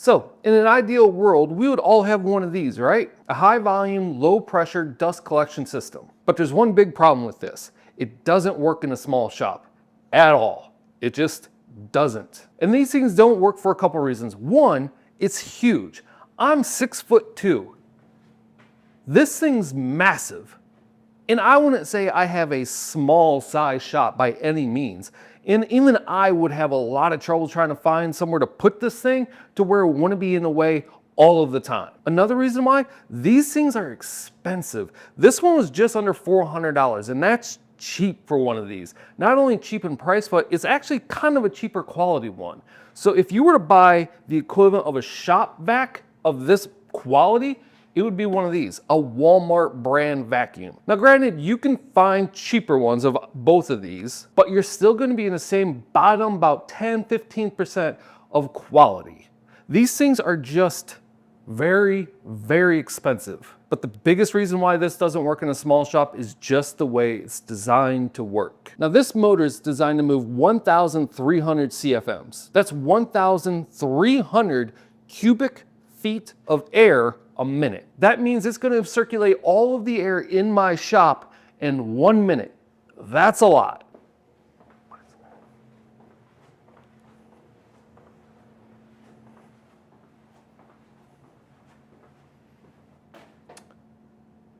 So in an ideal world, we would all have one of these, right? A high volume, low pressure dust collection system. But there's one big problem with this. It doesn't work in a small shop at all. It just doesn't. And these things don't work for a couple reasons. One, it's huge. I'm 6'2". This thing's massive. And I wouldn't say I have a small size shop by any means. And even I would have a lot of trouble trying to find somewhere to put this thing to where it wouldn't be in the way all of the time. Another reason why, these things are expensive. This one was just under $400, and that's cheap for one of these. Not only cheap in price, but it's actually kind of a cheaper quality one. So if you were to buy the equivalent of a shop vac of this quality, it would be one of these, a Walmart brand vacuum. Now granted, you can find cheaper ones of both of these, but you're still gonna be in the same bottom, about 10-15% of quality. These things are just very, very expensive. But the biggest reason why this doesn't work in a small shop is just the way it's designed to work. Now this motor is designed to move 1,300 CFMs. That's 1,300 cubic feet of air a minute. That means it's going to circulate all of the air in my shop in 1 minute. That's a lot.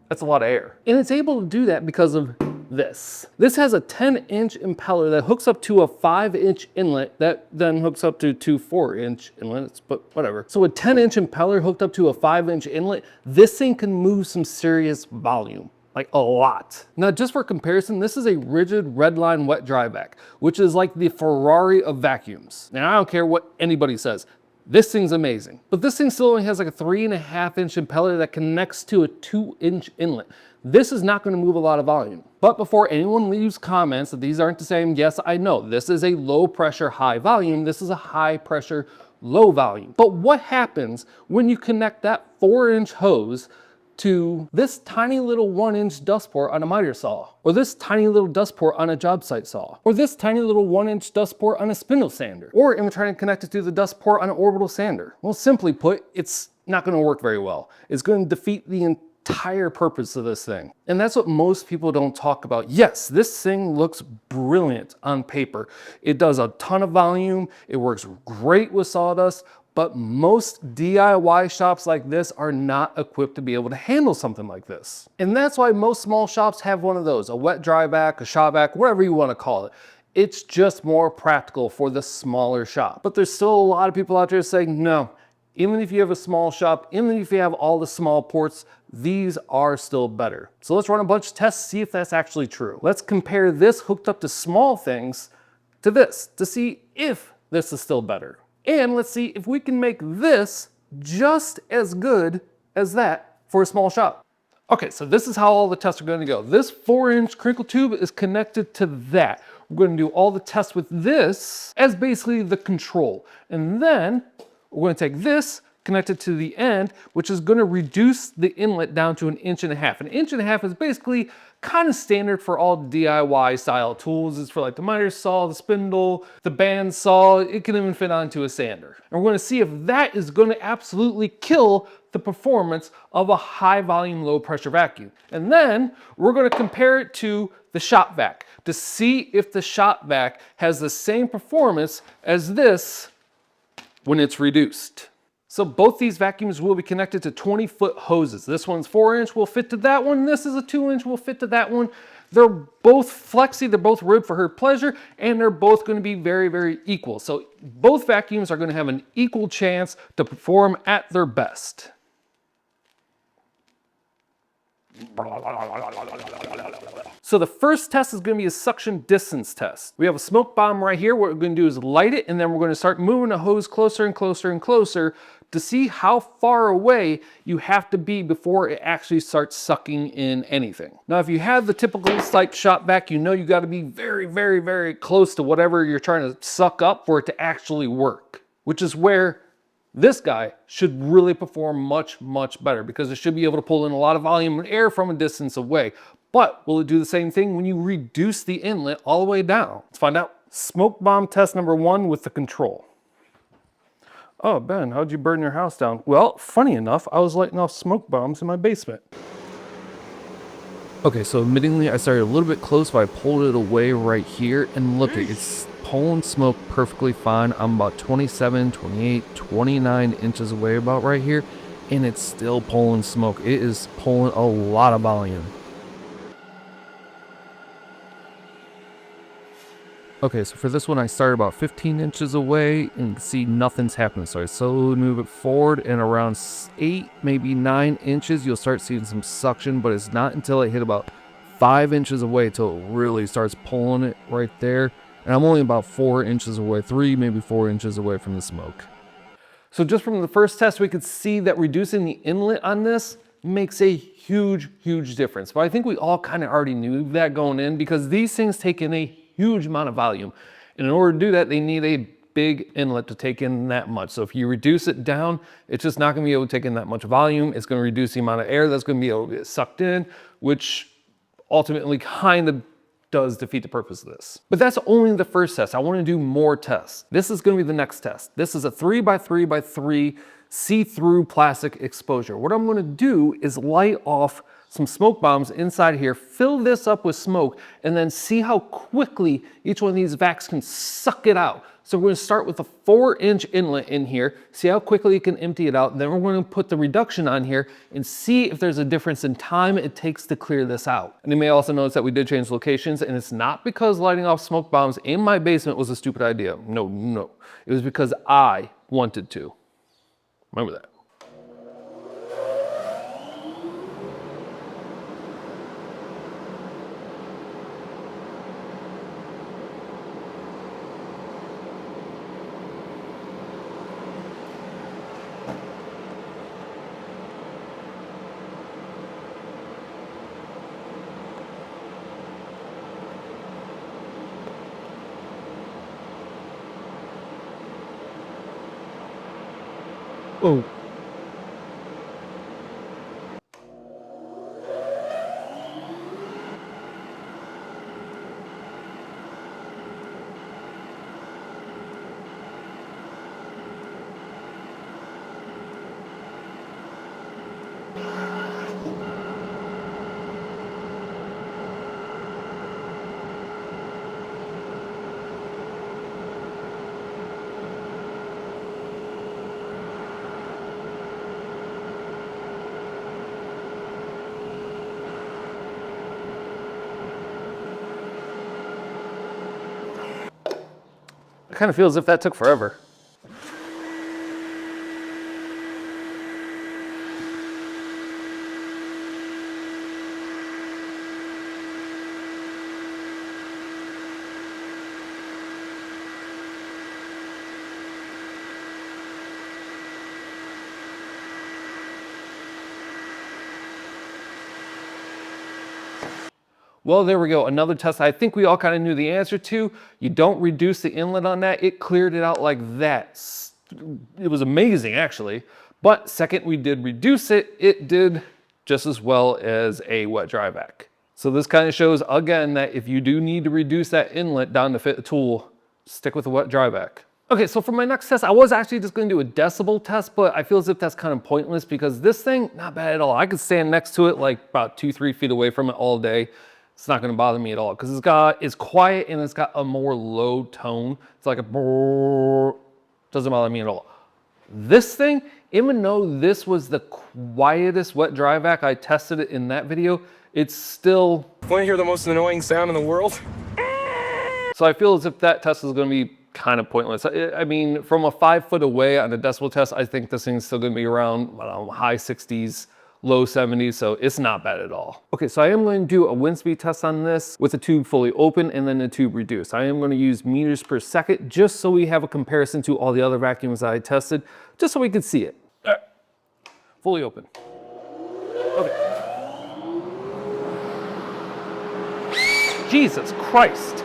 That's a lot of air. And it's able to do that because of this. This has a 10-inch impeller that hooks up to a 5-inch inlet that then hooks up to two 4-inch inlets, but whatever. So a 10-inch impeller hooked up to a 5-inch inlet, this thing can move some serious volume. Like a lot. Now just for comparison, this is a rigid redline wet dry vac, which is like the Ferrari of vacuums. Now I don't care what anybody says. This thing's amazing. But this thing still only has like a 3.5-inch impeller that connects to a 2-inch inlet. This is not going to move a lot of volume. But before anyone leaves comments that these aren't the same, yes, I know this is a low pressure, high volume. This is a high pressure, low volume. But what happens when you connect that 4-inch hose to this tiny little 1-inch dust port on a miter saw, or this tiny little dust port on a job site saw, or this tiny little 1-inch dust port on a spindle sander, or even trying to connect it to the dust port on an orbital sander? Well, simply put, it's not going to work very well. It's going to defeat the entire purpose of this thing. And that's what most people don't talk about. Yes, this thing looks brilliant on paper. It does a ton of volume. It works great with sawdust. But most DIY shops like this are not equipped to be able to handle something like this. And that's why most small shops have one of those, a wet dry vac, a shop vac, whatever you want to call it. It's just more practical for the smaller shop. But there's still a lot of people out there saying, no, even if you have a small shop, even if you have all the small ports, these are still better. So let's run a bunch of tests, see if that's actually true. Let's compare this hooked up to small things to this to see if this is still better. And let's see if we can make this just as good as that for a small shop. Okay, so this is how all the tests are going to go. This 4-inch crinkle tube is connected to that. We're going to do all the tests with this as basically the control. And then we're going to take this, connect it to the end, which is going to reduce the inlet down to 1.5 inches. 1.5 inches is basically kind of standard for all DIY style tools. It's for like the miter saw, the spindle, the band saw. It can even fit onto a sander. And we're going to see if that is going to absolutely kill the performance of a high volume, low pressure vacuum. And then we're going to compare it to the shop vac to see if the shop vac has the same performance as this when it's reduced. So both these vacuums will be connected to 20-foot hoses. This one's 4-inch, will fit to that one. This is a 2-inch, will fit to that one. They're both flexy, they're both ribbed for her pleasure, and they're both going to be very, very equal. So both vacuums are going to have an equal chance to perform at their best. So the first test is going to be a suction distance test. We have a smoke bomb right here. What we're going to do is light it, and then we're going to start moving the hose closer and closer and closer to see how far away you have to be before it actually starts sucking in anything. Now, if you have the typical like shop vac, you know you got to be very, very, very close to whatever you're trying to suck up for it to actually work, which is where this guy should really perform much, much better because it should be able to pull in a lot of volume and air from a distance away. But will it do the same thing when you reduce the inlet all the way down? Let's find out. Smoke bomb test number 1 with the control. Oh, Ben, how'd you burn your house down? Well, funny enough, I was lighting off smoke bombs in my basement. Okay, so admittingly, I started a little bit close, but I pulled it away right here, and look, it's pulling smoke perfectly fine. I'm about 27, 28, 29 inches away about right here, and it's still pulling smoke. It is pulling a lot of volume. Okay, so for this one, I started about 15 inches away, and you can see nothing's happening. So I slowly move it forward, and around 8, maybe 9 inches, you'll start seeing some suction, but it's not until I hit about 5 inches away till it really starts pulling it right there. And I'm only about 4 inches away, 3, maybe 4 inches away from the smoke. So just from the first test, we could see that reducing the inlet on this makes a huge, huge difference. But I think we all kind of already knew that going in, because these things take in a huge amount of volume. And in order to do that, they need a big inlet to take in that much. So if you reduce it down, it's just not gonna be able to take in that much volume. It's gonna reduce the amount of air that's gonna be able to get sucked in, which ultimately kind of does defeat the purpose of this. But that's only the first test. I wanna do more tests. This is gonna be the next test. This is a 3x3x3 see-through plastic exposure. What I'm gonna do is light off some smoke bombs inside here, fill this up with smoke, and then see how quickly each one of these vacs can suck it out. So we're gonna start with a 4-inch inlet in here, see how quickly it can empty it out. Then we're gonna put the reduction on here and see if there's a difference in time it takes to clear this out. And you may also notice that we did change locations, and it's not because lighting off smoke bombs in my basement was a stupid idea. No. It was because I wanted to. Remember that. Oh. It kind of feels as if that took forever. Well, there we go. Another test I think we all kind of knew the answer to. You don't reduce the inlet on that. It cleared it out like that. It was amazing, actually. But second we did reduce it, it did just as well as a wet dry vac. So this kind of shows, again, that if you do need to reduce that inlet down to fit a tool, stick with a wet dry vac. Okay, so for my next test, I was actually just gonna do a decibel test, but I feel as if that's kind of pointless because this thing, not bad at all. I could stand next to it like about 2-3 feet away from it all day. It's not gonna bother me at all because it's quiet and it's got a more low tone. It's like a brrr, doesn't bother me at all. This thing, even though this was the quietest wet dry vac, I tested it in that video, it's still... Want to hear the most annoying sound in the world? So I feel as if that test is gonna be kind of pointless. I mean, from a 5 foot away on a decibel test, I think this thing's still gonna be around, I don't know, high 60s, low 70s, so it's not bad at all. Okay, so I am going to do a wind speed test on this with the tube fully open and then the tube reduced. I am going to use meters per second just so we have a comparison to all the other vacuums that I tested, just so we can see it. Fully open. Okay. Jesus Christ.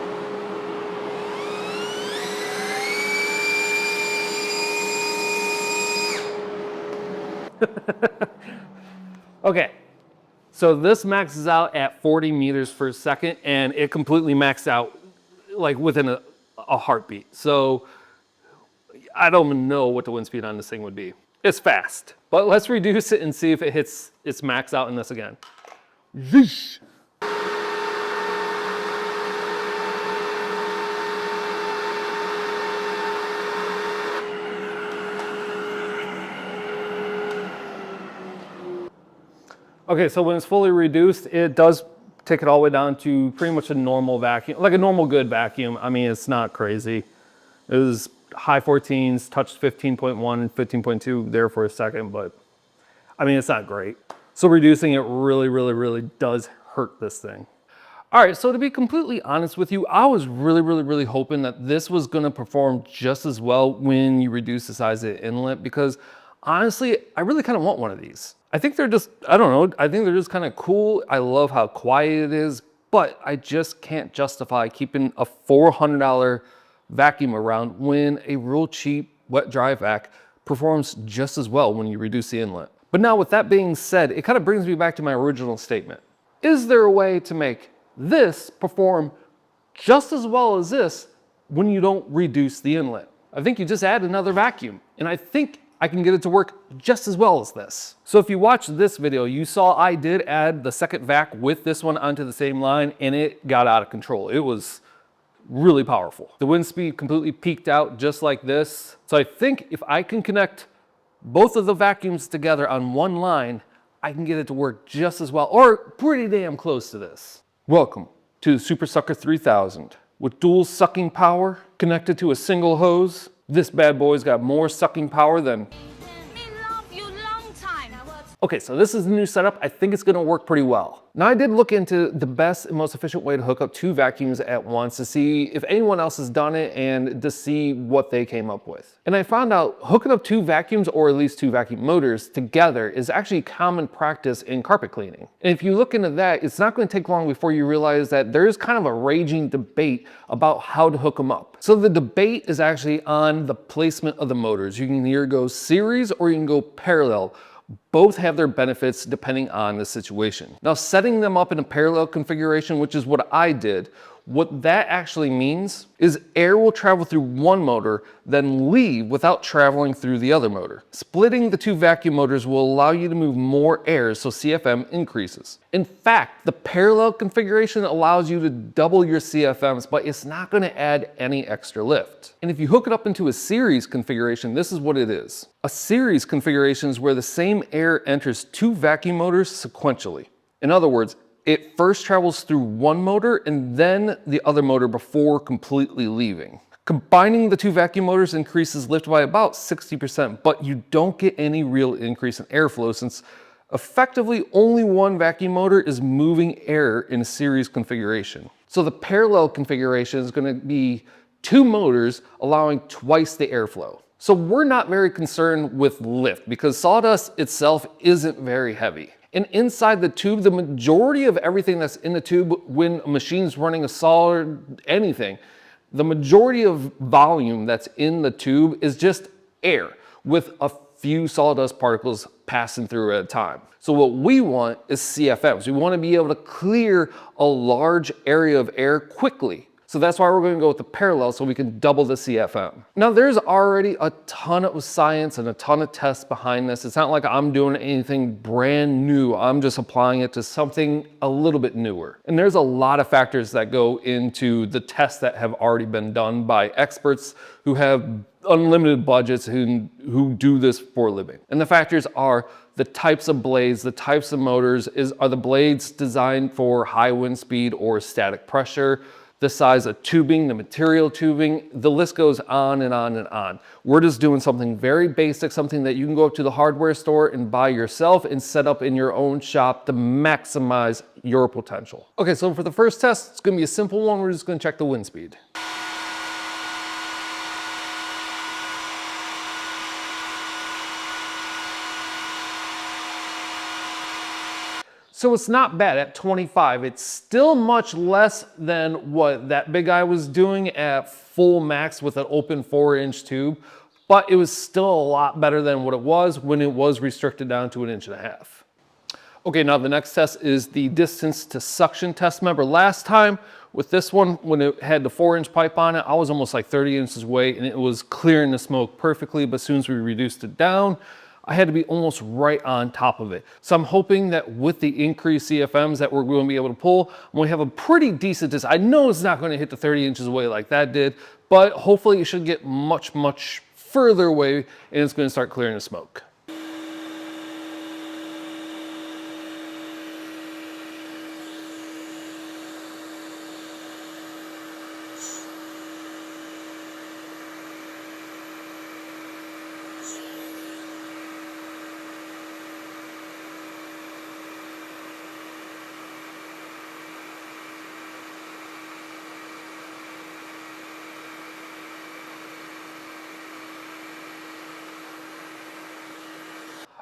Okay, so this maxes out at 40 meters per second and it completely maxed out like within a heartbeat. So I don't even know what the wind speed on this thing would be. It's fast, but let's reduce it and see if it hits its max out in this again. Yeesh. Okay, so when it's fully reduced, it does take it all the way down to pretty much a normal vacuum, like a normal good vacuum. I mean, it's not crazy. It was high 14s, touched 15.1 and 15.2 there for a second, but I mean, it's not great. So reducing it really does hurt this thing. All right, so to be completely honest with you, I was really hoping that this was gonna perform just as well when you reduce the size of the inlet, because honestly, I really kind of want one of these. I think they're just, I don't know, I think they're just kind of cool. I love how quiet it is, but I just can't justify keeping a $400 vacuum around when a real cheap wet dry vac performs just as well when you reduce the inlet. But now with that being said, it kind of brings me back to my original statement. Is there a way to make this perform just as well as this when you don't reduce the inlet? I think you just add another vacuum, and I think I can get it to work just as well as this. So if you watched this video, you saw I did add the second vac with this one onto the same line, and it got out of control. It was really powerful. The wind speed completely peaked out just like this. So I think if I can connect both of the vacuums together on one line, I can get it to work just as well, or pretty damn close to this. Welcome to the Super Sucker 3000. With dual sucking power connected to a single hose, this bad boy's got more sucking power than... Okay, so this is the new setup. I think it's gonna work pretty well. Now I did look into the best and most efficient way to hook up two vacuums at once to see if anyone else has done it and to see what they came up with. And I found out hooking up two vacuums, or at least two vacuum motors together, is actually common practice in carpet cleaning. And if you look into that, it's not gonna take long before you realize that there is kind of a raging debate about how to hook them up. So the debate is actually on the placement of the motors. You can either go series or you can go parallel. Both have their benefits depending on the situation. Now, setting them up in a parallel configuration, which is what I did, what that actually means is air will travel through one motor, then leave without traveling through the other motor. Splitting the two vacuum motors will allow you to move more air, so CFM increases. In fact, the parallel configuration allows you to double your CFMs, but it's not gonna add any extra lift. And if you hook it up into a series configuration, this is what it is. A series configuration is where the same air enters two vacuum motors sequentially. In other words, it first travels through one motor and then the other motor before completely leaving. Combining the two vacuum motors increases lift by about 60%, but you don't get any real increase in airflow since effectively only one vacuum motor is moving air in a series configuration. So the parallel configuration is going to be two motors allowing twice the airflow. So we're not very concerned with lift because sawdust itself isn't very heavy. And inside the tube, the majority of everything that's in the tube when a machine's running a saw or anything, the majority of volume that's in the tube is just air with a few sawdust particles passing through at a time. So what we want is CFMs. We want to be able to clear a large area of air quickly. So that's why we're going to go with the parallel so we can double the CFM. Now there's already a ton of science and a ton of tests behind this. It's not like I'm doing anything brand new. I'm just applying it to something a little bit newer. And there's a lot of factors that go into the tests that have already been done by experts who have unlimited budgets who do this for a living. And the factors are the types of blades, the types of motors. Are the blades designed for high wind speed or static pressure? The size of tubing, the material tubing, the list goes on and on and on. We're just doing something very basic, something that you can go up to the hardware store and buy yourself and set up in your own shop to maximize your potential. Okay, so for the first test, it's gonna be a simple one. We're just gonna check the wind speed. So it's not bad at 25. It's still much less than what that big guy was doing at full max with an open 4-inch tube, but it was still a lot better than what it was when it was restricted down to 1.5 inches. Okay, now the next test is the distance to suction test. Remember last time with this one, when it had the 4-inch pipe on it, I was almost like 30 inches away and it was clearing the smoke perfectly, but as soon as we reduced it down, I had to be almost right on top of it. So I'm hoping that with the increased CFMs that we're going to be able to pull, we have a pretty decent distance. I know it's not going to hit the 30 inches away like that did, but hopefully it should get much, much further away and it's going to start clearing the smoke.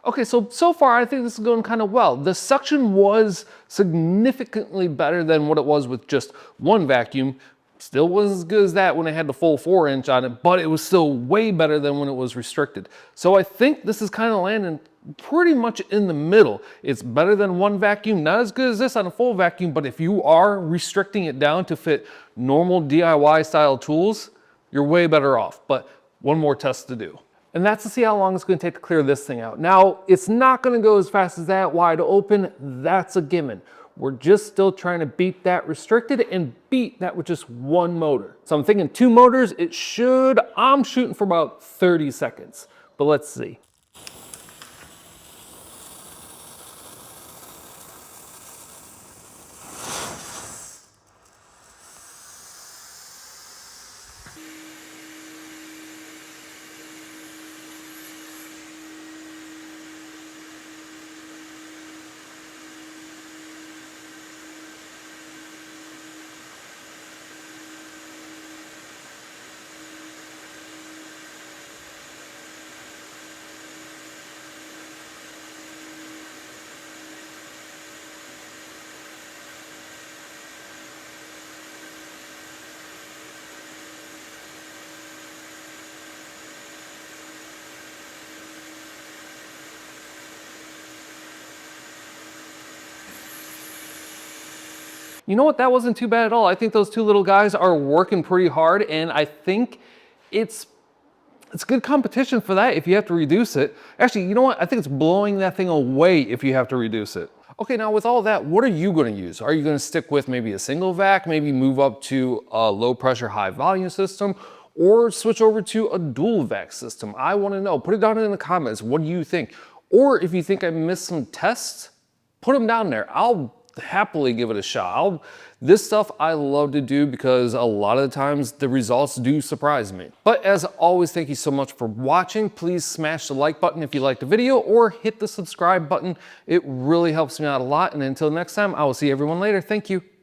Okay, so far I think this is going kind of well. The suction was significantly better than what it was with just one vacuum. Still wasn't as good as that when it had the full 4-inch on it, but it was still way better than when it was restricted. So I think this is kind of landing pretty much in the middle. It's better than one vacuum, not as good as this on a full vacuum, but if you are restricting it down to fit normal DIY style tools, you're way better off. But one more test to do. And that's to see how long it's going to take to clear this thing out. Now, it's not going to go as fast as that wide open. That's a given. We're just still trying to beat that restricted and beat that with just one motor. So I'm thinking 2 motors, I'm shooting for about 30 seconds, but let's see. You know what, that wasn't too bad at all. I think those 2 little guys are working pretty hard, and I think it's good competition for that if you have to reduce it. Actually, you know what? I think it's blowing that thing away if you have to reduce it. Okay, now with all that, what are you gonna use? Are you gonna stick with maybe a single vac, maybe move up to a low pressure, high volume system, or switch over to a dual vac system? I wanna know. Put it down in the comments. What do you think? Or if you think I missed some tests, put them down there. I'll happily give it a shot. This stuff I love to do because a lot of the times the results do surprise me. But as always, thank you so much for watching. Please smash the like button if you liked the video or hit the subscribe button. It really helps me out a lot. And until next time, I will see everyone later. Thank you.